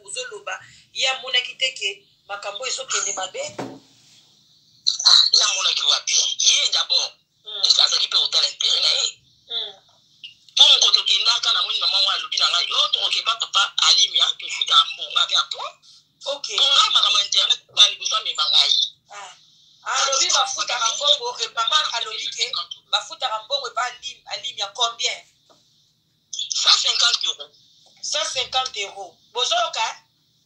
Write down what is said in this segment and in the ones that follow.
uzoloba ya mona kiteke makambo ezokende mabe ya mona ki wapi ye d'abord azali pe autant l'intérêt na ye pour mon côté qui n'a qu'à moi maman wa lobi na nga yo to ke papa Alimia to futa mbonga bien toi OK pour nga makambo internet ba libusa me bangai alobi bafuta mbongo et maman alobi ke bafuta mbongo ba Alimia combien 150 euros 150 euros bozoka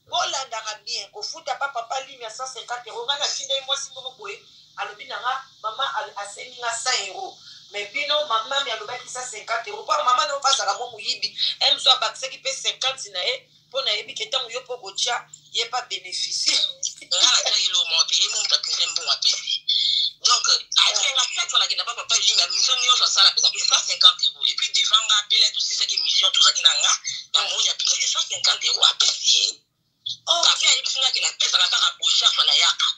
bolandaka bien kofuta papa Alimia 150 euros ngana tinda mwasi moko boye alobi nanga maman aseninga 100 euros mais bino maman mi alobaki 150 euros pour maman no pasaka mo muyibi elle soit baxé qui paye 50 na e pour na yebi ketan yo po gocha ye pas bénéficier ngana ta ilo monte ye mo mtakise mbongo apesi donc après la fête on a kina papa Alimia mission yo ça sala pesa 150 euros et puis devant nga appelé tout cette émission tout ça qui nanga na mo ya pesa 150 euros apesi oh ça fait que singa kina pesa na kaka pour chaque fois na yaka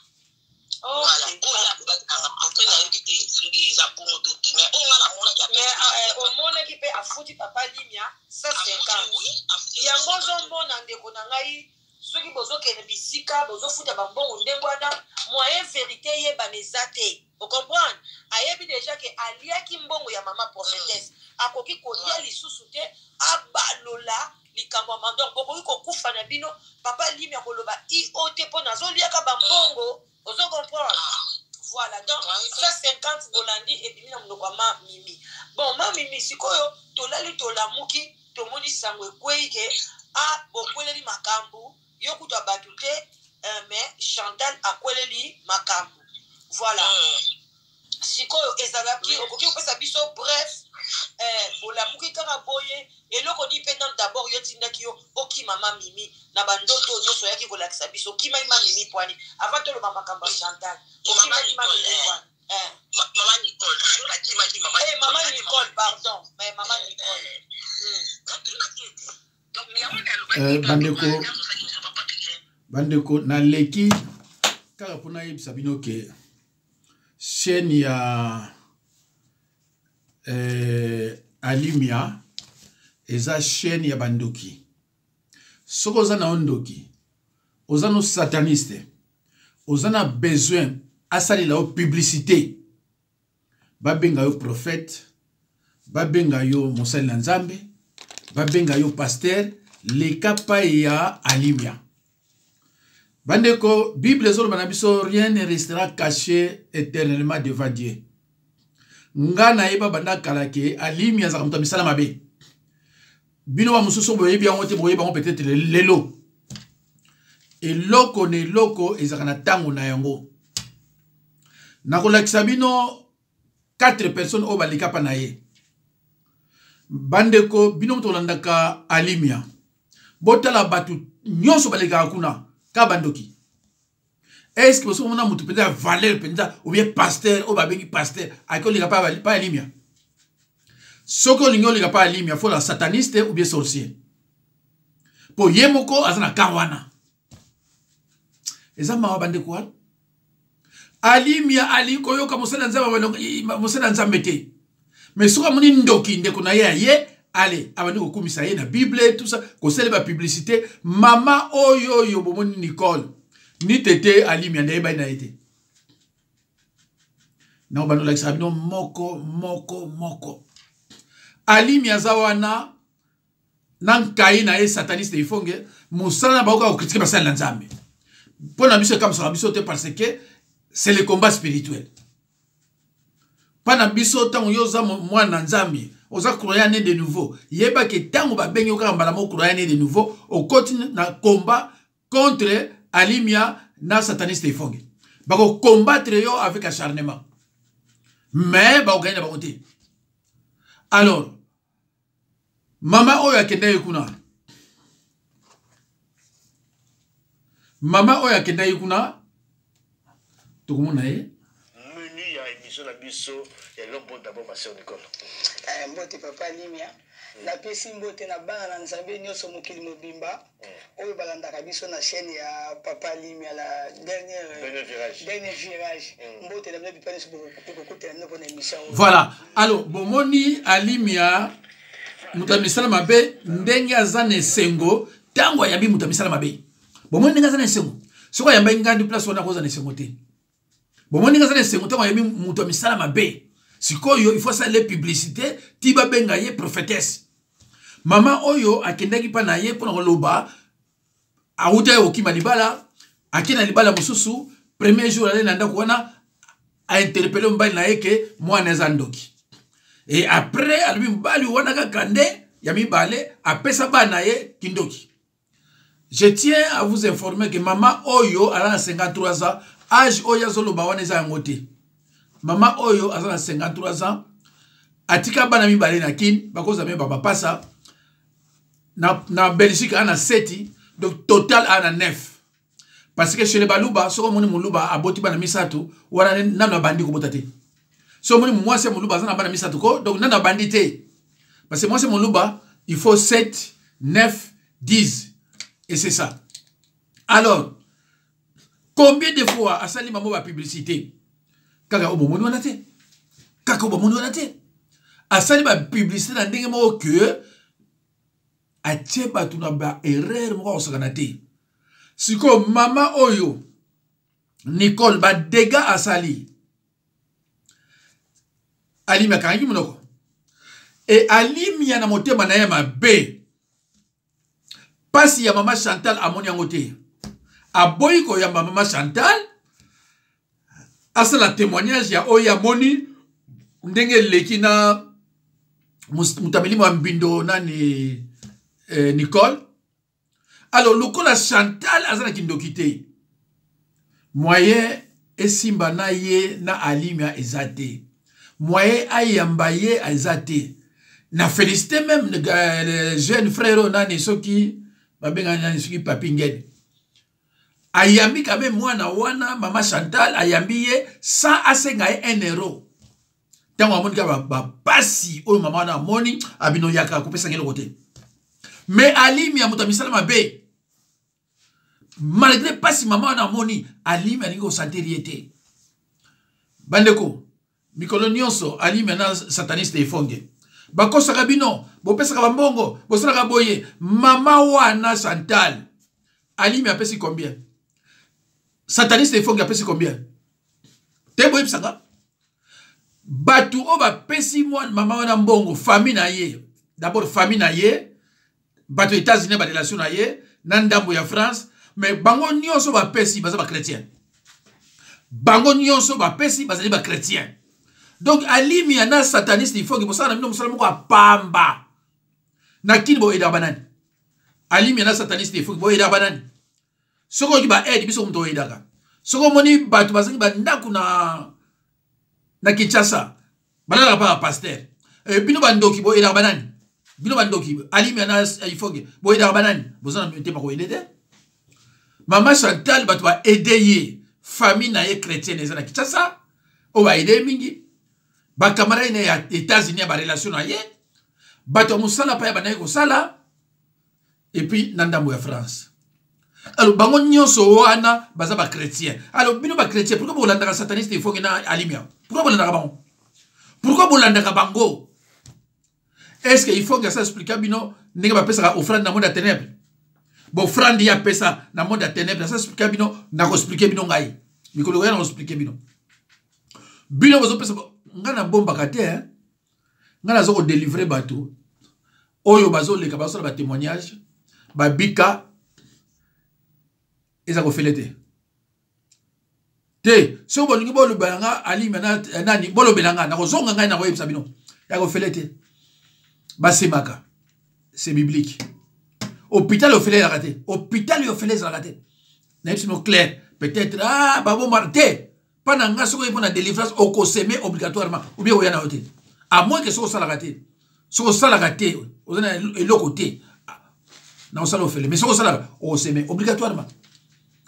voilà après la invité les abonnés tout mais on a la mona qui mais au mona qui peut afuti papa Alimia 150 yango zombona ndeko na ngai soki bozokende bisika bozofuta bambongo ndengwana moyen vérité yeba nezate vous comprenez ayebi déjà que aliaki mbongo ya mama prophétesse akoki kolia lisusu te abalola likambo mandor bokoki kokufa na bino papa Alimia koloba iote po nazoliaka bambongo ozo comprendre voilà donc 150 bolandi et bimina munoko ma mimi bon ma mimi sikoyo tolali tolamuki tomoni sango ekweike a bokweleli makambu yokuta batute mais Chantal akweleli makambu voilà sikoyo ezalaki okoki kopesa biso bref bolamuki kaka boye eloko ni pe non d'abord yo tindaki yo oki mama mimi na bandoto nyonso yaki kolakisa biso kima ima mimi poani avant to lo mama kamba Chantal mama Nicole mama Nicole mama Nicole pardon mais mama Nicole bandeko na leki kaka pona yebisa bino ke chaîne ya Alimia eza chaîne ya bandoki soko oza na ondoki oza no sataniste oza na besoin asalela o publicité babenga yo prophète babenga yo mosali na nzambe babenga yo pasteur leka pa ya Alimia bandeko Bible ezoloba na biso rien ne restera caché éternellement devant Dieu nga na yeba banda kalake Alimia za muta misala mabe bino wa mususu boyebi yango te boyebi yango peut-être lelo eloko ne loko ezaka na tango na yango nakolakisa bino 4 personnes o balika pa na ye bandeko bino motolandaka Alimia botala batu nyonso balika kuna ka bandoki est-ce que vous avez mutu peut-être valeur peut-être ou bien pasteur ou babengi pasteur akoli ka pa Alimia soko lingo lika pa Alimia faut la sataniste ou bien sorcier po yemoko azana kawana eza mawa bandeko wa Alimia aliko yoka mosala nzambe te mais soka moni ndoki ndeko na ye allez abandi ko kumisa ye na Bible tout ça ko célèbre publicité mama oyo bomoni Nicole ni tete Alimia ndeba na été na bando la sabino moko Alimia zawana nan kaina e sataniste ifonge musala ba ko critiquer basala na nzambe pona biso comme ça biso te parce que c'est le combat spirituel pana biso tango yoza mwana nzambe oza croyant de nouveau yeba ke tango ba bengi okaka mbala mo croyant de nouveau au continue na combat contre Alimia na sataniste ifonge bako combattre yo avec acharnement mais ba gagner ba côté alors mama oyo akenda yekuna tokomona ye menu ya émission na biso ya lombo d'abord ma sœur Nicole mbote papa Alimia na pesi mbote na bana na nzambe nyonso mokili mobimba oyo balandaka biso na chaîne ya papa Alimia la dernier virage mbote na bino bipane so kokotela no na émission voilà alors bomoni Alimia mutamisala mabe ndenge azane sengo tango yambi muta misala mabe bomoni nga zana sengo soko yamba ngandi place wana koza na sengo te bomoni nga zana sengo tango yambi muta misala mabe sikoyo il faut ça les publicité tiba benga ye prophétesse mama oyo akendaki pa na ye pona koloba auta okima libala akina libala mususu premier jour ale nanda kuona a interpellé mbali na yeke mwana zandoki et après albi mbali wana ka kande yami balé apesa bana ye kindoki. Je tiens à vous informer que maman oyo a 53 ans, âge oyo zolo bawane za ngote. Maman oyo a 53 ans, atika bana mi balé na kin, bakoza me baba pasa na Belgique ana 7, donc total ana 9. Parce que chez les baluba, so moni muluba aboti bana misatu, wana nana bandi ko botate. So moni moi c'est muluba zana bana misatu ko, donc nana bandi te. Parce que moi c'est muluba, il faut 7, 9, 10. Et c'est ça. Alors, combien de fois a sali maman la publicité? Kaka obo moni wana te. Kaka obo moni wana te. A sali ba publicité na ndenge mo que a tcheba tuna ba erreur mo osakana te. Siko mama oyo Nicole ba dega asali alimi akangi munoko et alimi ya na motema na ye mabe pasi ya mama Chantal amoni yango te aboyi ko ya mama Chantal asala témoignage ya oya moni ndenge leki na mutameli mo mbindo nani Nicole. Alors, lokola Chantal azana kindokite. Moyen esimba na ye na alimia ezate. Moyen ayamba ye ezate. Na félicité même le jeune frère nani soki babenga nani soki papi ngene. Ayambi quand même mwana wana mama Chantal ayambi ye sans asenga ye 1 euro. Tango amoni ka ba pasi o mama na moni abino yaka kopesa ngelo kote. Mais alimia mutamisala mabe. Malgré pas si maman a moni, Ali m'a dit au santé. Bandeko, Mikolo Nyonso, Ali m'a sataniste et fongue. Bako Sarabino, Bopé Sarabongo, Bosaraboye, Mama Wana Chantal. Ali m'a payé combien? Sataniste et fongue a payé combien? T'es boy Psanga? Batu Oba Pessi Moine, Mama Wana Mbongo, famille na ye. D'abord, famille na ye. Batu États-Unis, ba relation na ye. Nandambo ya France. Mais bango nyonso ba pesi baza ba chrétien. Bango nyonso ba pesi baza ba chrétien. Donc alimi ana sataniste il faut que bosana mino musala moko pamba. Na kini bo eda banani. Alimi ana sataniste il faut que bo eda banani. Soko ki ba aide biso mto edaka. Soko moni batu bazangi ba ndaku na Kinshasa. Balala pa pasteur. Bino bandoki bo eda banani. Bino bandoki alimi ana il faut que bo eda banani. Bosana mte mako edede. Maman Chantal ba toi aider famille na ye chrétienne ezana Kinshasa o ba aider mingi ba camarade na ya États-Unis ba relation na ye ba to musala pa ya ba na ko sala et puis nandambo ya France. Alors bango nyonso wana baza ba chrétien. Alors bino ba chrétien pourquoi vous landaka sataniste il faut que na alimia? Pourquoi vous landaka bango? Pourquoi vous landaka bango? Est-ce qu'il faut que ça explique bino ndenge ba pesa offrande na monde à ténèbres? Bon, frandi ya pesa na monde à ténèbres, ça explique bino, na ko expliquer bino ngai. Mikolo ya na expliquer bino. Bino bozo pesa ngana bomba kate hein. Ngana zo ko délivrer bateau. Oyo bazo leka bazo ba témoignage, ba bika eza ko felete. Te, so bolingi bolo belanga ali mena nani bolo belanga na ko zonga ngai na ko yebisa bino. Ya ko felete. Ba semaka. C'est biblique. Hôpital au filet la raté. Hôpital au filet la raté. N'est-ce pas clair? Peut-être, babo marté. Pendant nga soko yipona délivrance au cosemé obligatoirement. Ou bien oyana oté. À moins que soko sala raté. Soko sala raté. Ozana elo côté. Na osala au filet. Mais soko sala au semé obligatoirement.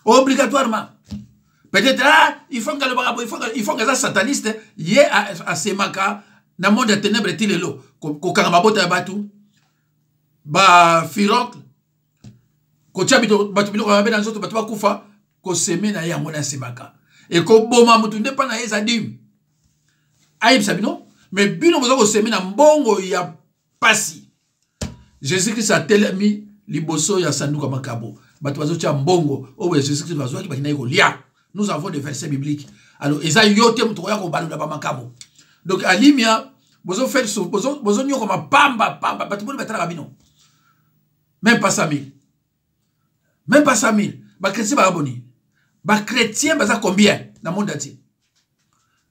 Obligatoirement. Peut-être, il faut que le barabo, il faut que ça sataniste, yé à semaka, na monde de ténèbres et tilelo. Ko kangamabota batu. Ba firocle. Ko tchabito batu bilo ko na nzoto batu bakufa ko seme na ya mona semaka et ko boma mutu nde pa na yeza dim ayib sabino mais bino bozo ko seme na mbongo ya pasi. Jésus Christ a telemi liboso ya sanduka makabo bato bazotia mbongo oyo Jésus Christ bazwaki bakina kolia. Nous avons des versets bibliques. Alors eza yote muto ya ko balula ba makabo. Donc alimia bozo faire bozo nyoko mapamba bato boni batala bino. Même pas 100 000. Même pas 100 000. Ba chrétien ba aboni. Ba chrétien baza combien dans le monde entier?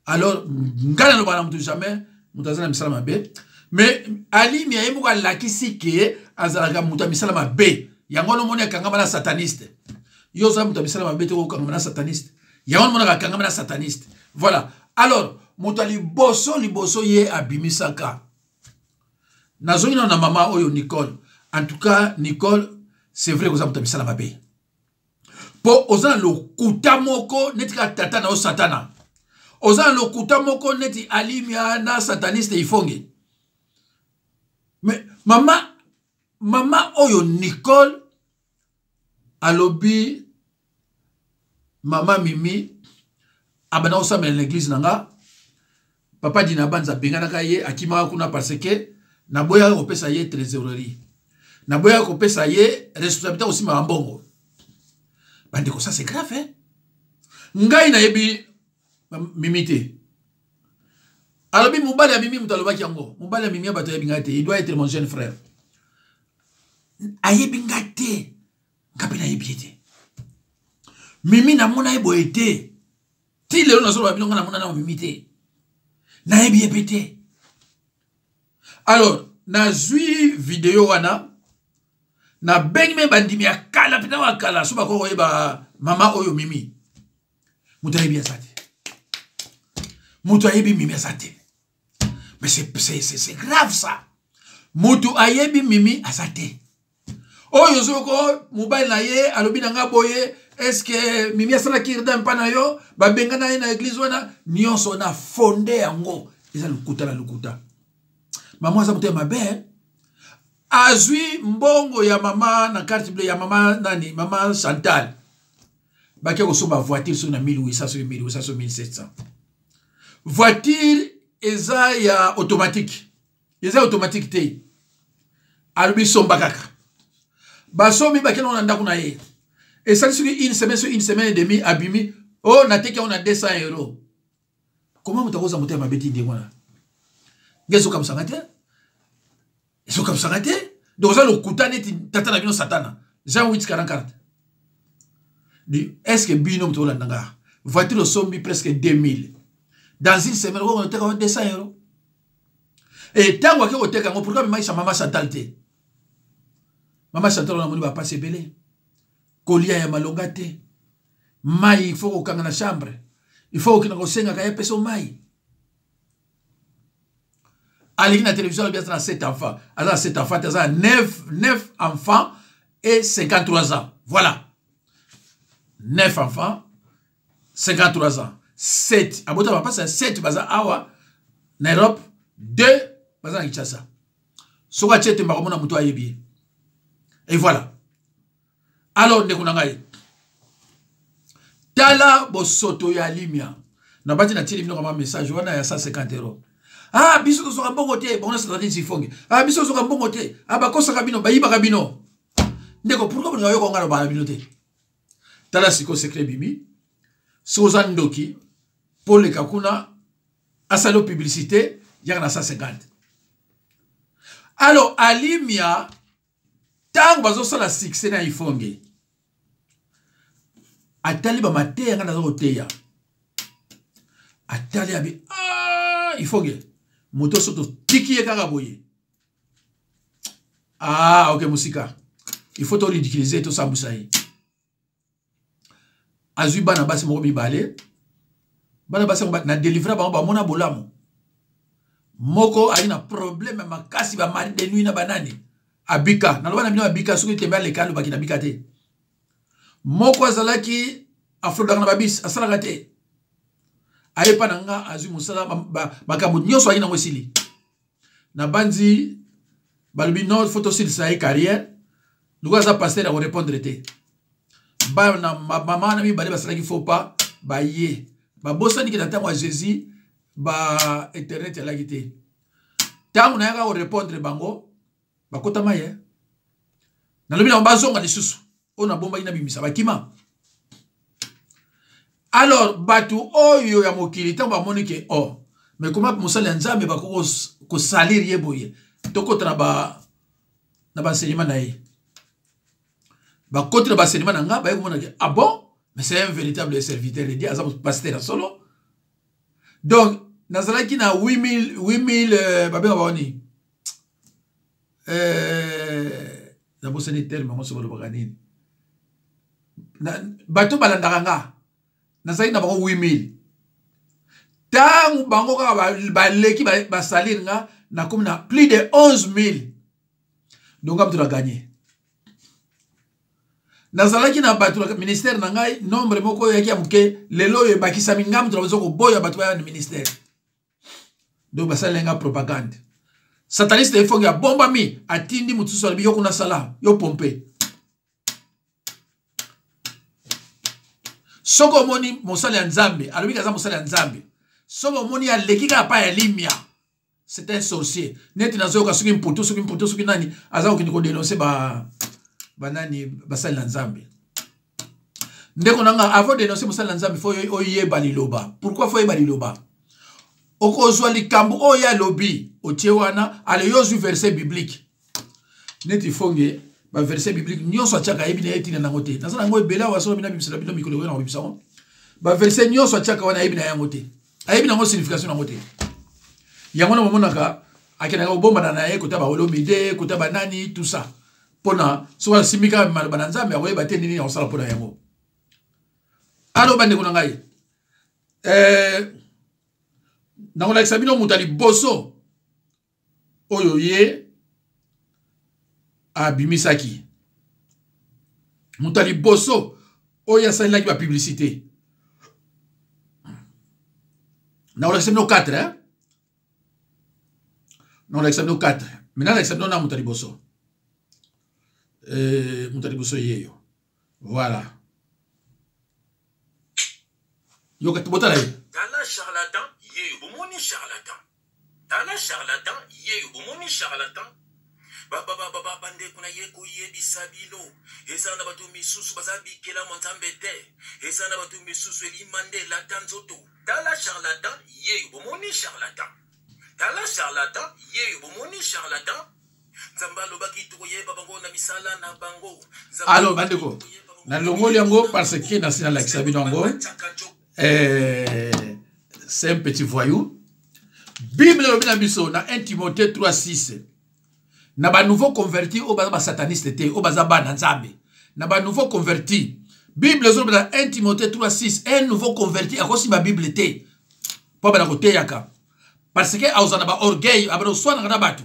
Alors ngana no bana mutu jamais mutazana misala mabe. Mais alimia yemu ka lakisi ke azalaka mutu misala mabe. Yango no moni akanga bana sataniste. Yo za mutu misala mabe te ko kanga bana sataniste. Yango no moni akanga bana sataniste. Voilà. Alors mutu liboso ye abimisaka. Nazongi na mama oyo Nicole. En tout cas, Nicole, c'est vrai que vous avez mis ça dans ma paix. Pour osan le kutamoko neti ka tata na o satana. Osan le kutamoko neti alimia na sataniste ifonge. Mais maman oyo Nicole alobi maman Mimi abana osama na l'église nanga. Papa dina banza bengana ka ye akima kuna parce que na boya ko pesa ye trésorerie. Na boya ko pesa ye responsabilité aussi ma mbongo. Bandeko ça c'est grave hein. Ngai na yebi mimité. Alobi mubali ya mimi mutaloba kiango. Mubali ya mimi abato yebi ngate, il doit être mon jeune frère. Ayebi ngate. Ngapi na yebi ete. Mimi na mona yebo ete. Ti lelo na solo babino na mona na mimité. Na yebi epete. Alors, na zui vidéo wana na bengi me bandimi ya kala pita wa kala suba ko yeba mama oyo Mimi. Mutu ayebi asate. Mutu ayebi Mimi asate. Mais c'est grave ça. Mutu ayebi Mimi asate. Oyo zoko mobile na ye alobi nga boye est-ce que Mimi asala kirda mpana yo ba benga na ye na église wana nyonso na fondé yango eza lukuta na lukuta. Maman za mutu mabe azui mbongo ya mama na carte bleue ya mama nani mama Chantal baké ko somba voiture sur na 1800 sur 1800 sur 1700 voiture eza ya automatique te alubi somba kaka basomi baké na ndako na ye et ça sur une semaine et demie abimi oh na teke on a 200 €. Comment mutakoza mutu mabeti ndengwana ngezo comme ça ngate. Ils sont comme ça, donc ça le coutane tata na bino satana. Jean 8:44. Est-ce que bino mtola nanga voiture sombi presque 2000. Dans une semaine on a 200 €. Et tant que on teka ngo pourquoi maïsa mama Chantal te. Mama Chantal on a moni ba passer belé. Kolia ya malonga te. Mai il faut ko kanga na chambre. Il faut que na senga ka yepeso mai. Allez la télévision, il y a 7 enfants. Alors 7 enfants, il y a 9 enfants et 53 ans. Voilà. 9 enfants, 53 ans. 7. À Bota, c'est 7 baza awa, Nairobi, 2 baza Kinshasa. Soka chete makomona muto ayebi. Et voilà. Alors, nekunangai. Tala bosoto ya limia. Na bati na tili mino kama message wana ya 150 €. Ah, biso to soka mbongo te, bona stratégie sifonge. Ah, biso soka mbongo te. Ah, bakosa kabino, bayiba kabino. Ndeko, pourquoi vous avez ngalo ba kabino te? Tala siko secret bibi. Soza ndoki pour le kakuna asalo publicité, yana 150. Alors, alimia tango bazo sala succès na ifonge. Atali ba mate yana zo teya. Atali abi ifonge. Moto soto tiki ye kaka boye. Ah, ok, musika. Il faut te ridiculiser tout ça, Moussaï. Azu bana basi moko mibale. Bana basi moko na délivrer ba mona bolamo. Moko a une problème makasi ba mari de nuit na banani. Abika, na loba na bino abika soki temba le kalo bakina bika te. Moko azalaki afro na babis asala te. Ayepa nanga azu musala makambo nyonso ayina ngosili na banzi balubi no photo sil sa carrière luka za pasteur a répondre te ba na mama na mi bale basala ki faut pas ba ye ba bosani ki tango a Jésus ba internet ya lakite tango na yaka répondre bango ba kota maye nalobi na bazonga lisusu ona bomba ina bimisa bakima. Alors batu oyo ya mokili tango bamoni ke oh mais comment mosali ya nzambe bako ko salir ye boye tokota na ba enseignement na ye bakoti na ba enseignement na nga ba yekomona ke ah bon mais c'est un véritable serviteur de Dieu azam pasteur solo. Donc nazalaki na 8000 babenga baoni na bosani terme mo solo bakanini na bato balandaka nga nazalaki na bango 8000 tangu bango kaka baleki basalir nga na komi na plus de 11000 donc am to gagner nazalaki na bato ministère na ngai nombre moko yaki ya muke lelo yo bakisami ngam to bazo ko boya bato ya ministère donc basalenga propagande sataniste efongi ya bomba mi atindi mutuso alibi yo kuna sala yo pompe soko moni mosali ya nzambe alobi kaza mosali ya nzambe soko moni ya lekika pa ya limia c'est un sorcier neti nazoyoka soki mputu soki nani aza okini ko dénoncer banani basali na nzambe ndeko nanga avant dénoncer mosali na nzambe fo oyeba liloba. Pourquoi fo oyeba liloba? Okozwa likambo oya lobi otie wana ale yozu verset biblique neti fonge ba verset biblique nyonso achaka yebi na yetina nango te nazana ngo ebela waso bina bimsela bino mikolo na bimsa ba verset nyonso achaka wana yebi na yango te ayebi nango signification nango te yango na momonaka akena ko bomba na ye kota ba olomide kota ba nani tout ça pona so simika malbana nzambe akoyeba te nini osala pona yango. Alo bande ko ngai nango la sabino mutali boso oyo ye abimisaki mutali boso oyo asalaki ba publicité nango la sabino 4 hein nango la sabino 4 maintenant la sabino na mutali boso yeyo voilà yo katibota la Tala charlatan, yeyo bomoni charlatan. Tala charlatan, yeyo bomoni charlatan. Baba bande kuna yeko yebi sabilo. Eza na batu misusu bazabi kela montambete. Eza na batu misusu elimande la tanzoto. Tala charlatan, yeyo bomoni charlatan. Tala charlatan, yeyo bomoni charlatan. Zambalo baki to yeba bango na misala na bango. Alors bandeko. Na longoli yango parce que na sina la sabino yango. C'est un petit voyou. Bible na biso na 1 Timothée 3:6. Na ba nouveau converti au ba sataniste te, au ba ba nzambe. Na ba nouveau converti. Bible zo na 1 Timothée 3:6, un nouveau converti akosi ma Bible te. Po ba na kote yaka. Parce que auzana ba orgueil, abro swana na batu.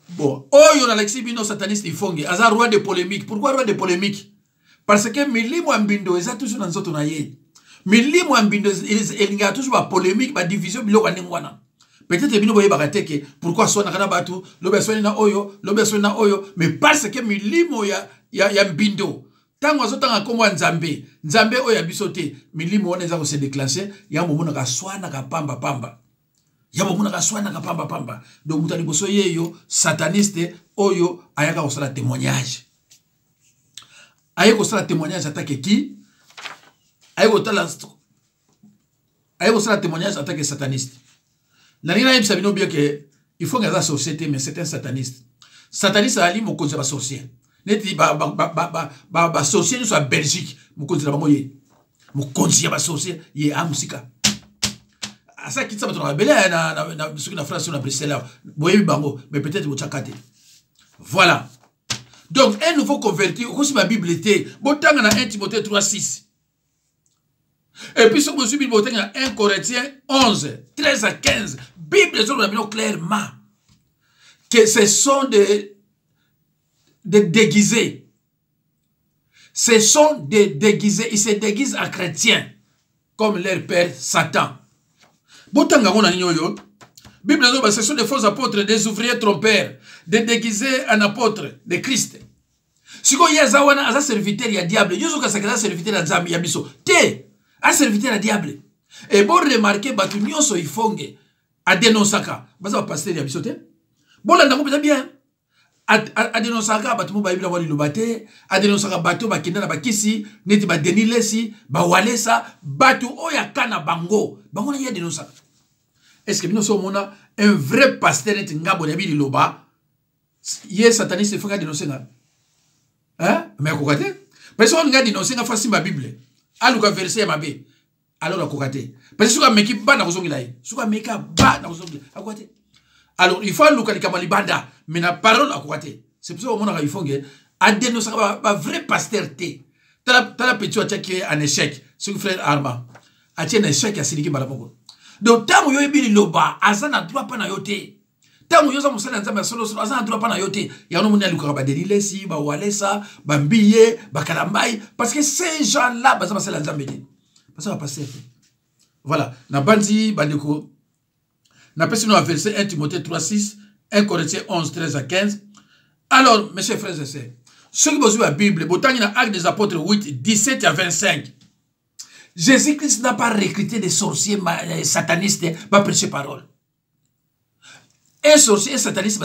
Bon, oyo na Alexis bino sataniste ifonge, aza roi de polémique. Pourquoi roi de polémique? Parce que milimo ambindo eza toujours na nzoto na ye. Milimo ambindo elinga toujours ba polémique, ba division bilo waningwana. Peut-être bino boye bakateke, pourquoi sona kana batu, lobe sona na oyo, mais parce que milimo ya mbindo. Tango azotanga komwa nzambe, nzambe oyo abisote, milimo wana eza ko se déclencher, ya momona ka swana ka pamba. Ya momona ka swana ka pamba. Donc mutali boso yeyo sataniste oyo ayaka kosala témoignage. Ayeko kosala témoignage attaque qui? Ayeko sala témoignage attaque sataniste. La nina yebisa bino bien que il faut gaza société mais c'est un sataniste. Sataniste ali mokonzi ba sorcier. Neti ba sorcier ni so Belgique mokonzi la bango ye. Mokonzi ba sorcier ye amusika. Asa kitsa bato na bela na suki na France na Bruxelles. Boye bango mais peut-être bo chakate. Voilà. Donc un nouveau converti au ma Bible était botanga na 1 Timothée 3:6. Et puis, ce que je suis dans 1 Corinthiens 11, 13 à 15, Bible est clairement que ce sont des déguisés. Ce sont des déguisés. Ils se déguisent en chrétiens, comme leur père Satan. Bible ce sont des faux apôtres, des ouvriers trompeurs, des déguisés en apôtres de Christ. Si vous avez un serviteur, il y a diable. Vous avez un serviteur, il y a biso. Un serviteur à diable. Et bon remarquer, batu nyonso ifonge a dénoncaka. Baza pasteur ya bisote. Bon là ndako bien. adenosaka bato mo bayebila wa liloba te adenosaka bato bakenda na bakisi neti badeni lesi bawalesa bato oyo aka na bango na ye adenosaka. Est-ce que bino so mona un vrai pasteur neti ngabo ya liloba ye sataniste foka dénoncer nga mais akoka te parce que on nga dénoncer nga fasi ma bible aluka verset ya mabe alors akoka te parce que suka meki ba na kozongela ye suka meka ba na kozongela akoka te. Alors il faut luka likama libanda mais na parole akoka te. C'est pour ça on a il faut que a dénoncer ba vrai pasteur te tala petit wa qui est en échec ce frère Arma a tient un échec ya siliki balapoko. Donc tango yo ebili loba azana droit pa na yote tango yo za musala nzamba solo azana droit pa na yote ya no muni aluka ba delile si ba walesa ba mbiye ba kalambai parce que ces gens là ba za musala nzamba te parce que va passer. Voilà na bandi bandeko na pesi no verset 1 Timothée 3:6 1 Corinthiens 11:13 à 15. Alors mes chers frères et sœurs, ceux qui posent la Bible botangi na Actes des Apôtres 8:17 à 25. Jésus-Christ n'a pas recruté des sorciers satanistes pour prêcher parole. Un sorcier sataniste,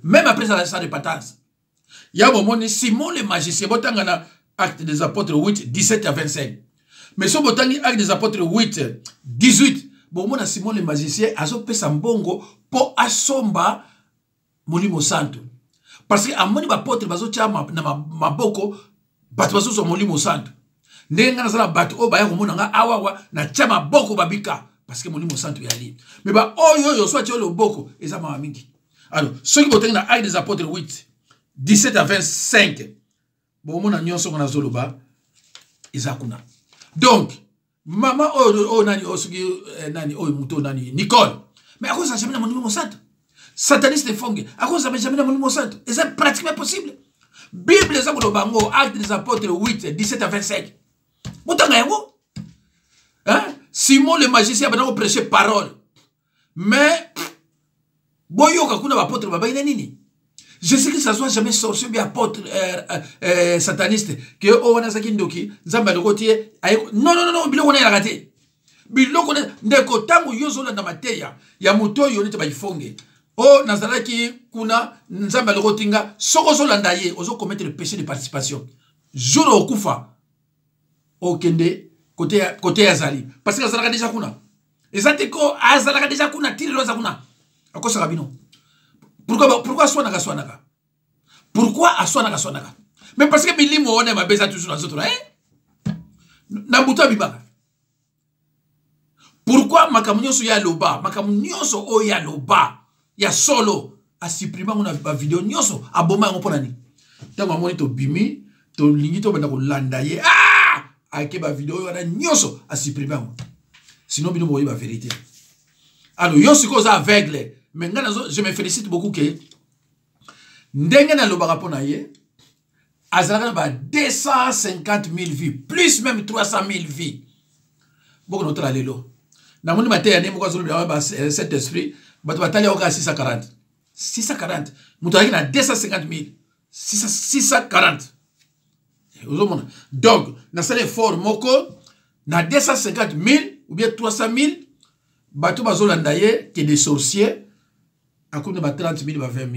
même après sa repentance. Il y a un moment, Simon le magicien, Acte des Apôtres 8:17 à 25. Mais si on Acte des Apôtres 8:18, Simon le magicien a fait son bongo pour assomba Molimo Santo. Parce que à mon apôtre, maboko, batwazo Molimo Santo. Nenga na bato o baya komona nga awawa na chama boko babika parce que Molimo Santo yali mais ba oyo yo soit le boko eza mama mingi. Alors ceux qui botenga na Actes des Apôtres 8:17 à 25 bo mona nyonso ngona zoloba eza kuna. Donc mama o nani osugi nani o muto nani Nicole mais à cause ça jamais na Molimo Santo sataniste fonge à cause ça jamais na Molimo Santo et c'est pratiquement possible. Bible za ko bango Actes des Apôtres 8:17 à 25. Simon le magicien a prêché parole. Mais, boyoka kuna apôtre baba ina nini? Je sais que ça soit jamais sorcier bien apôtre sataniste que o wana sakindoki nzamba lokotie non biloko na rakate. Biloko na ndeko tangu yozo na mateya ya muto yo nete bayifonge. O nazalaki kuna nzamba lokotinga soko zo landa ye ozo commettre le péché de participation. Jour okufa au kende côté azali parce que azalaka déjà kuna ezate ko azalaka déjà kuna tirelo za kuna akosa kabino pourquoi aswanaka pourquoi aswanaka mais parce que bilimo on ma beza toujours dans autres na buta bibaka pourquoi makamunyoso ya loba makamunyoso o ya loba ya solo a supprimer mon vidéo nyoso aboma ngo ponani tango amoni to bimi to lingi to banda ko landa ye avec ma vidéo, on a nyoso à supprimer. Sinon, nous voyons la vérité. Alors, yon si cause aveugle. Mais je me félicite beaucoup que Ndengen a l'obara ponaye, azalaka ba 250 000 vies, plus même 300 000 vies. Beaucoup notre lelo. Na moni maté ane moko zolo ba cet esprit, ba batali oka 640. 640. Mutaki na 250 000. 640. Donc, dans cet effort, moko, na 250 000 ou bien 300 000, bateau bazolandaye, qui est des sorciers, à coup de 30 000, 20 000.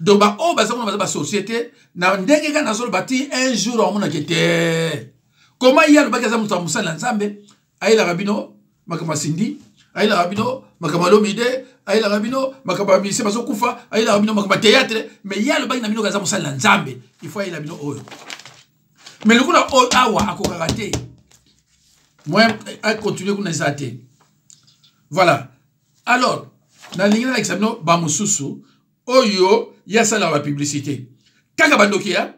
Donc, ba société, na ndenge ka nazolo bati un jour on mona kete. Comment il y a le bagaza mutamusa lanzambe, ayi la rabino, makama sindi, ayi la rabino, makama lomide, ayi la rabino, makama mise bazo kufa, ayi la rabino, makama théâtre, mais il y a le bagaza gaza musa lanzambe, il faut ayi la rabino oyo. Mais le coup là, awa a kokaraté. Moi, à continuer comme ça. Voilà. Alors, dans l'ingénieur l'examen, bamususu, oyo, il y a ça dans la publicité. Kakabandoki, hein?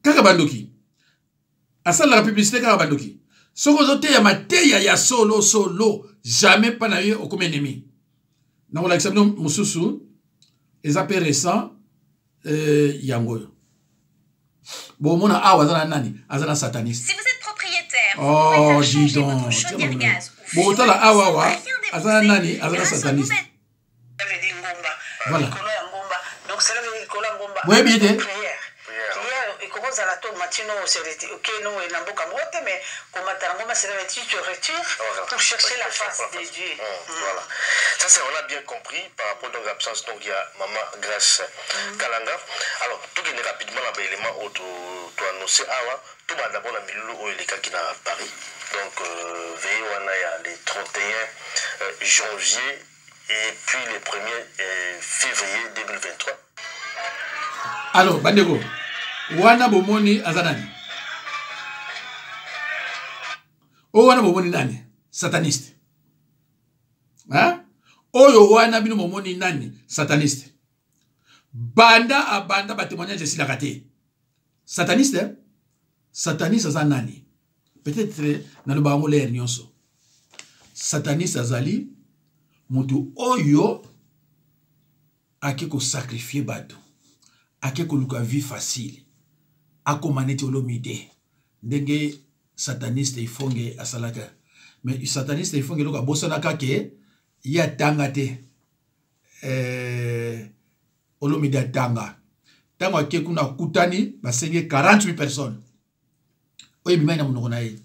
Kakabandoki. À ça dans la publicité, Kakabandoki. Ce que vous avez ya mateya ya solo, jamais pas na yo comme ennemi. Dans l'examen, mususu, les appels récents, yangoyo. Bon, mon azana nani, azana sataniste. Si vous êtes propriétaire, oh, vous pouvez dis donc. votre chaudière gaz ou bon, fumer, la awawa, azana rien nani, azana sataniste. Voilà. Oui, bien. ozala to matino seriti okeno et namboka mote mais comme tarango c'est la tu te retires pour chercher la face de Dieu. Voilà. Ça on a bien compris par rapport à l'absence donc il y a maman Grâce Kalanga. Alors tout est rapidement là élément auto to annoncer awa tout va d'abord la milieu où il est qui à Paris. Donc veillez on a les 31 janvier et puis le 1er février 2023. Alors bandeko wana bomoni azanani o wana bomoni nani sataniste hein oyo wana bino bomoni nani sataniste banda abanda ba témoignage silaka te sataniste hein? Sataniste azanani peut-être na lo bango le nyonso sataniste azali mutu oyo akiko sacrifier bato akiko luka vie facile ako maneti olomide ndenge sataniste ifonge asalaka mais sataniste ifonge loka bosana kake ya tanga te olomide tanga tango ake kuna kutani basenge 48 personnes oye bimai na monoko na ye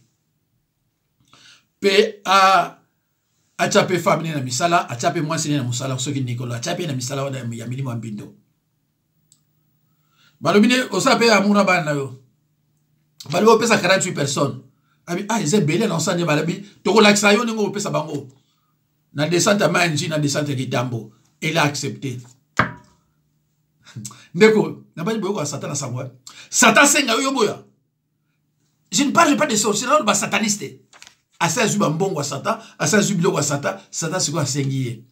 pe a chape femme na misala a chape mwasi na musala soki Nicolas a chape na misala wana ya milimo mbindo balobine osape amuna bana yo balobo pesa 48 personnes abi ils belé na nsanje balabi toko lakisa yo ningo pesa bango na descente manji na descente kitambo elle a accepté ndeko na bali boyo Satan na sangwa Satan senga yo boya. Je ne parle pas de sorcellerie ba sataniste asa zuba mbongo wa Satan asa zubilo wa Satan Satan siko asengiye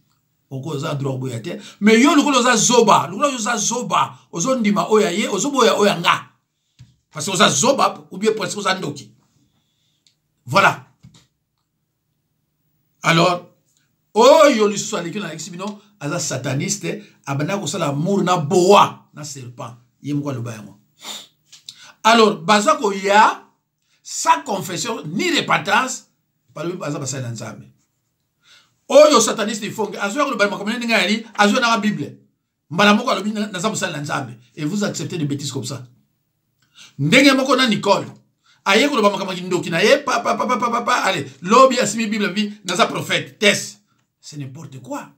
oko za droit boya te mais yo lokolo za zoba lokolo za zoba ozo ndima oya ye ozo boya oya nga parce que oza zoba ou bien parce que oza ndoki voilà alors oyo lisusu aleki na exibino aza sataniste abana ko sala mur na boa na serpent ye mko lo bayamo alors baza ko ya sa confession ni repentance par le baza basa na nzambe oyo sataniste ifonge azo ko lo bayamo comme ninga yali azo na bible mbala moko alobi na za basa na nzambe et vous acceptez des bêtises comme ça ndenge moko na Nicole aye ko lo bayamo kama ndoki na ye papa allez lobi asimi bible vi na za prophète test c'est n'importe quoi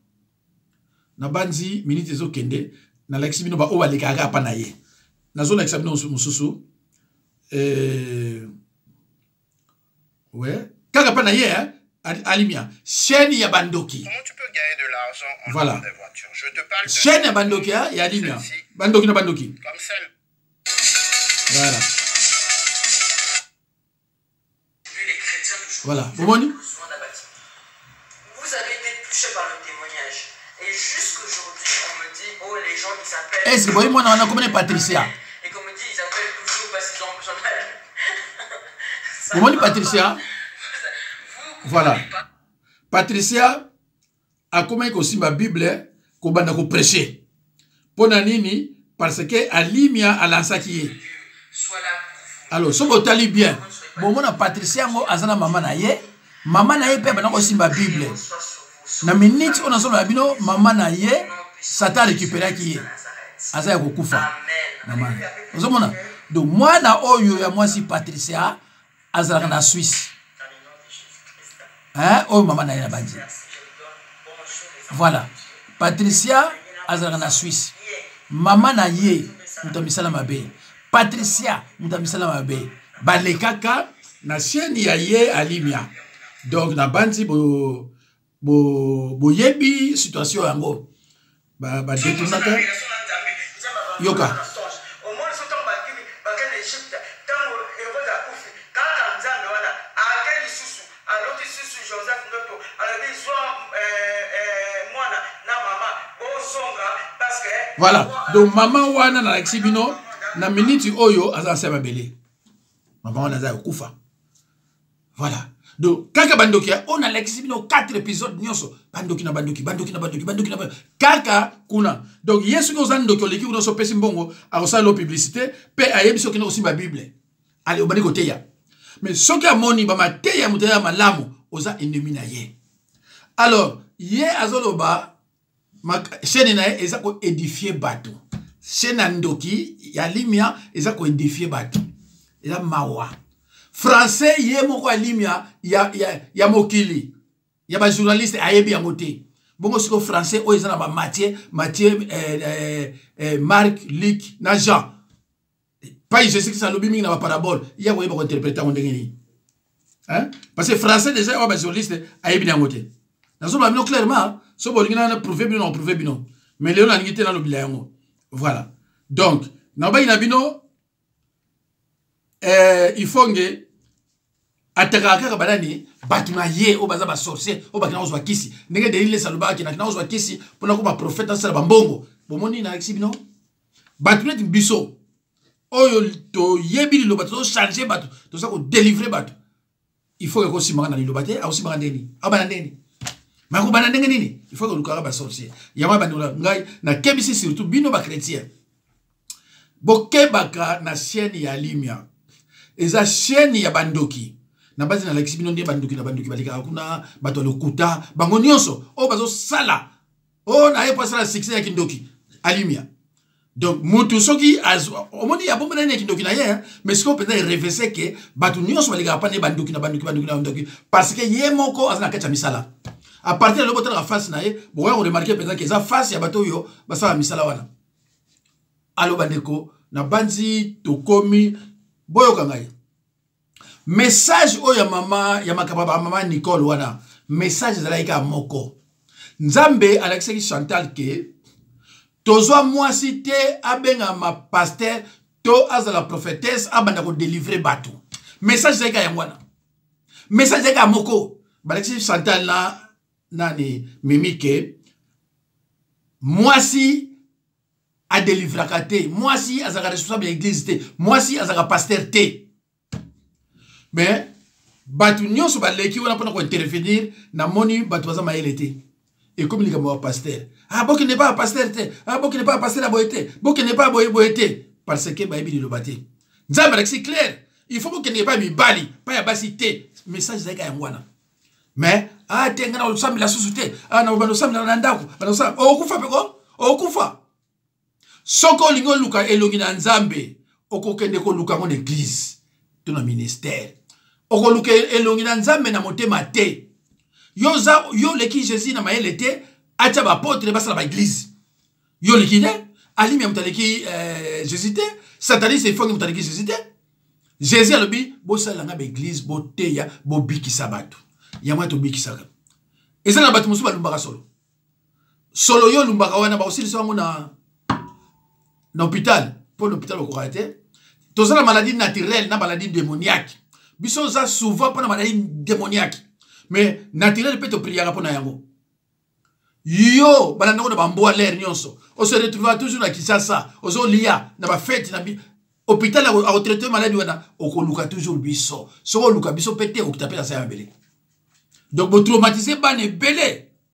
na banzi minute zo kende na l'exi bino ba o baleka ka pa na ye na zo na examiner mususu ouais kaka pa na ye hein alimia chaîne ya bandoki. Comment tu peux gagner de l'argent en voilà. louant des voitures? Je te parle de chaîne ya bandoki hein ya alimia bandoki na bandoki comme celle. voilà voilà bomoni par le témoignage. Et jusqu'aujourd'hui, on me dit, oh, les gens, ils s'appellent... Est-ce que vous voyez, on a combien de Patricia? Et comme on dit, ils appellent toujours parce qu'ils ont besoin de... Vous voyez Patricia? Voilà. Patricia a combien aussi ma Bible qu'on va nous prêcher. Pour nini parce que Alimia a lancé qui est. Alors, si vous allez bien, bon, mon Patricia, moi, azana maman na ye pe bana aussi ma Bible. Na minute on a son abino maman na ye Satan récupérer qui est asa ko kufa maman ozomona donc moi na oyo ya moi si Patricia azala na Suisse hein oyo maman na ye na bandi voilà Patricia azala na Suisse maman na ye mutamisala mabe Patricia mutamisala mabe balekaka na chaîne ya ye Alimia donc na bandi bo yebi situation yango ba détournaka yoka voilà donc maman wana na exibino na minute oyo azanse babele maman wana za kufa voilà. Donc, kaka bandoki, on a l'exibino 4 épisodes, nyoso, bandoki na bandoki. Kaka kuna. Donc, yesu ko zandoki, oleki uno so pesi mbongo, a osa lo publicité, pe a yebiso kino aussi ma Bible. Allez, obani ko teya. Mais soki a moni, ba ma teya muteya malamu, osa ennemi na ye. Alors, ye azolo ba, ma chaîne na ye, eza ko édifier bateau. chaîne Ndoki ya limia eza ko défier bato eza mawa français ye moko ya limia ya mokili ya ba journaliste ayebi yango te bongo siko français o eza na ba Mathieu Marc Luc na Jean pas je sais que ça lobi mingi na ba parabole ya ko yeba ko interpréter ngo ndengeni hein parce que français déjà ba journaliste ayebi yango te nazo ba bino clairement so bo ngina na prouver bino mais léon na ngité na lobila yango. Voilà. Donc, naba inabino il faut que atakaka banani batuna ye o baza ba sorcier o bakina ozwa kisi. Ndenge de ile saluba ki na ozwa kisi pona ko ba prophète sala bambongo. Bomoni na exibino. Batuna biso. Oyo to yebili lo bato changer bato. To ça ko délivrer bato. Il faut que ko simanga na lobate, a aussi ndeni. Abana ndeni. Mais il faut que nous soyons sorciers. Il y a kebisi surtout bino ba chrétien. Bokebaka na chaîne ya limia. Eza chaîne ya bandoki. Na base na lexi bino ndi bandoki balika kuna bato lokuta bango nyonso o bazo sala. O na ye pasala succès ya kindoki alimia. Donc mutu soki omoni ya bomba na kindoki na ye mais ce qu'on peut dire reverser que bato nyonso balika pa ne bandoki parce que ye moko azana kacha misala. À partir de l'autre la face nae, bon on remarquer peut-être que ça face ya bato yo basa misala wana. Alo bandeko na banzi tokomi boyo kangai. Message o ya mama ya makababa mama Nicole wana. Message zalaika moko. Nzambe Alexis Chantal ke tozwa mwasi te abenga ma pasteur to azala prophétesse abanda ko délivrer bato. Message zalaika ya wana. Message zalaika moko. Alexis Chantal na nani mimike mwasi a délivré te mwasi azaka responsable de l'église te mwasi azaka pasteur te mais batu nyonso baleki wana pona ko intervenir na moni batu baza maele te et comme il est pasteur ah bon qui n'est pas pasteur te ah bon qui n'est pas pasteur aboyete bon qui n'est pas boyete parce que ba ebi lobate nzamba c'est clair il faut que n'est pas mi bali pas ya basi te message zaka ya ngwana mais ah tenga na sambi la société ah na bano sambi na ndako bano sambi okufa peko okufa soko lingo luka elongi na nzambe okokende ko luka mon église to na ministère okoluka elongi na nzambe na motema te yo leki Jésus na mayele te acha ba apôtre basala ba église yo leki ne alimi mutaleki Jésus te sataniste ifongi mutaleki Jésus te Jésus alobi bo sala nga ba église bo teya bo bikisa bato yamwa to bikisaka eza na bato musu balumbaka solo yo lumbaka wana ba osili sango na hôpital pour l'hôpital au Corée toza la maladie naturelle na maladie démoniaque biso za souvent pour la maladie démoniaque mais naturelle peut te prier pour na yango yo balanda ko na bamboa l'air nyonso on se retrouve toujours na Kinshasa ozo lia na ba fête na hôpital a traiter maladie wana okoluka toujours biso so luka biso pété okutapela sa yambele. Donc, vous traumatisez pas les belés.